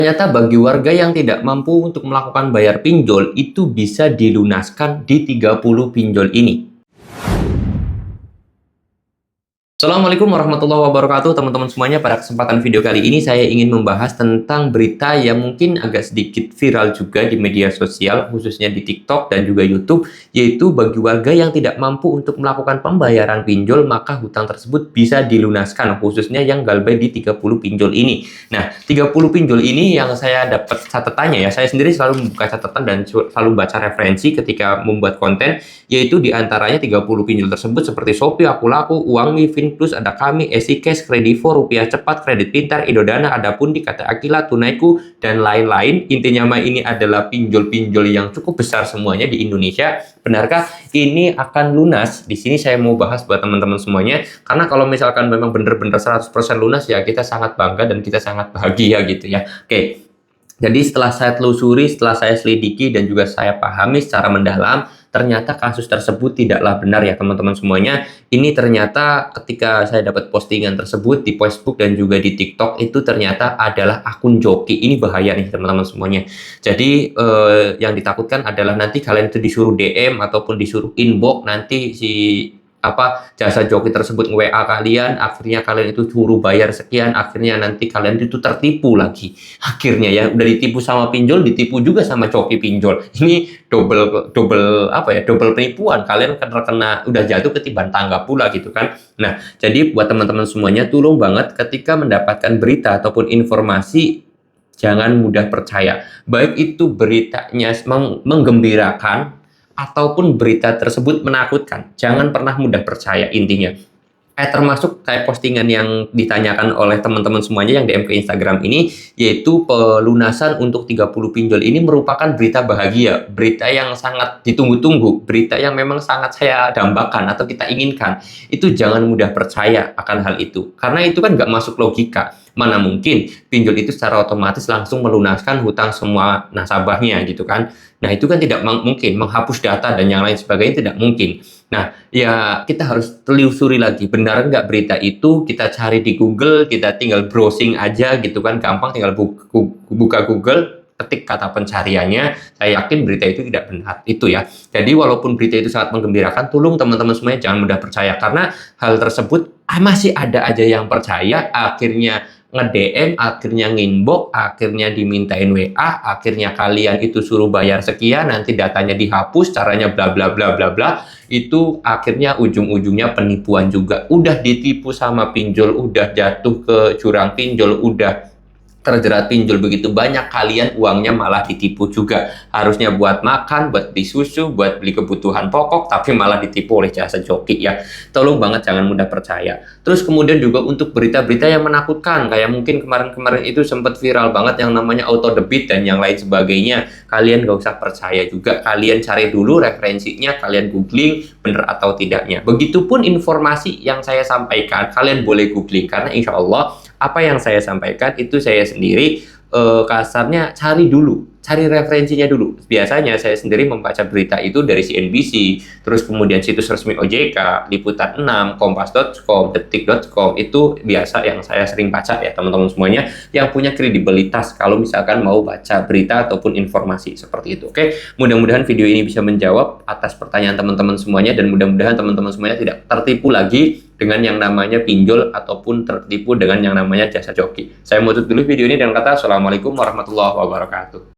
Ternyata bagi warga yang tidak mampu untuk melakukan bayar pinjol, itu bisa dilunaskan di 30 pinjol ini. Assalamualaikum warahmatullahi wabarakatuh teman-teman semuanya. Pada kesempatan video kali ini saya ingin membahas tentang berita yang mungkin agak sedikit viral juga di media sosial, khususnya di TikTok dan juga YouTube, yaitu bagi warga yang tidak mampu untuk melakukan pembayaran pinjol, maka hutang tersebut bisa dilunaskan, khususnya yang galbay di 30 pinjol ini. Nah, 30 pinjol ini yang saya dapat catatannya ya, saya sendiri selalu membuka catatan dan selalu baca referensi ketika membuat konten, yaitu diantaranya 30 pinjol tersebut seperti Shopee, Akulaku, Uangmi, Plus, ada Kami, EasyCash, Kredivo, Rupiah Cepat, Kredit Pintar, Indodana, ada Pundi, Kata Akila, Tunaiku, dan lain-lain. Intinya mah ini adalah pinjol-pinjol yang cukup besar semuanya di Indonesia. Benarkah ini akan lunas? Di sini saya mau bahas buat teman-teman semuanya, karena kalau misalkan memang benar-benar 100% lunas ya kita sangat bangga dan kita sangat bahagia gitu ya. Oke. Jadi setelah saya telusuri, setelah saya selidiki dan juga saya pahami secara mendalam, ternyata kasus tersebut tidaklah benar ya teman-teman semuanya. Ini ternyata ketika saya dapat postingan tersebut di Facebook dan juga di TikTok, itu ternyata adalah akun joki. Ini bahaya nih teman-teman semuanya. Jadi yang ditakutkan adalah nanti kalian itu disuruh DM ataupun disuruh inbox, nanti si jasa joki tersebut nge-WA kalian, akhirnya kalian itu suruh bayar sekian, akhirnya nanti kalian itu tertipu lagi. Akhirnya ya udah ditipu sama pinjol, ditipu juga sama joki pinjol. Ini double double penipuan. Kalian terkena udah jatuh ketiban tangga pula gitu kan. Nah, jadi buat teman-teman semuanya, tolong banget ketika mendapatkan berita ataupun informasi, jangan mudah percaya. Baik itu beritanya menggembirakan ataupun berita tersebut menakutkan, jangan pernah mudah percaya intinya. Termasuk kayak postingan yang ditanyakan oleh teman-teman semuanya yang DM ke Instagram ini, yaitu pelunasan untuk 30 pinjol ini merupakan berita bahagia, berita yang sangat ditunggu-tunggu, berita yang memang sangat saya dambakan atau kita inginkan. Itu jangan mudah percaya akan hal itu, karena itu kan nggak masuk logika. Mana mungkin pinjol itu secara otomatis langsung melunaskan hutang semua nasabahnya gitu kan. Nah, itu kan tidak mungkin, menghapus data dan yang lain sebagainya tidak mungkin. Nah, ya kita harus telusuri lagi, benar nggak berita itu, kita cari di Google, kita tinggal browsing aja gitu kan, gampang tinggal buka Google, ketik kata pencariannya, saya yakin berita itu tidak benar, itu ya. Jadi walaupun berita itu sangat menggembirakan, tolong teman-teman semuanya jangan mudah percaya, karena hal tersebut masih ada aja yang percaya, akhirnya nge-DM, akhirnya nginbox, akhirnya dimintain WA, akhirnya kalian itu suruh bayar sekian, nanti datanya dihapus, caranya bla bla bla bla bla, itu akhirnya ujung-ujungnya penipuan juga. Udah ditipu sama pinjol, udah jatuh ke jurang pinjol, udah terjerat pinjol begitu banyak, kalian uangnya malah ditipu juga. Harusnya buat makan, buat beli susu, buat beli kebutuhan pokok, tapi malah ditipu oleh jasa joki ya. Tolong banget jangan mudah percaya. Terus kemudian juga untuk berita-berita yang menakutkan, kayak mungkin kemarin-kemarin itu sempat viral banget yang namanya auto debit dan yang lain sebagainya. Kalian gak usah percaya juga, kalian cari dulu referensinya, kalian googling bener atau tidaknya. Begitupun informasi yang saya sampaikan, kalian boleh googling, karena insya Allah apa yang saya sampaikan itu saya sendiri kasarnya cari dulu, cari referensinya dulu. Biasanya saya sendiri membaca berita itu dari CNBC, terus kemudian situs resmi OJK, Liputan 6, Kompas.com, Detik.com, itu biasa yang saya sering baca ya teman-teman semuanya, yang punya kredibilitas kalau misalkan mau baca berita ataupun informasi seperti itu. Oke, mudah-mudahan video ini bisa menjawab atas pertanyaan teman-teman semuanya, dan mudah-mudahan teman-teman semuanya tidak tertipu lagi dengan yang namanya pinjol ataupun tertipu dengan yang namanya jasa joki. Saya mau tutup dulu video ini dengan kata Assalamualaikum warahmatullahi wabarakatuh.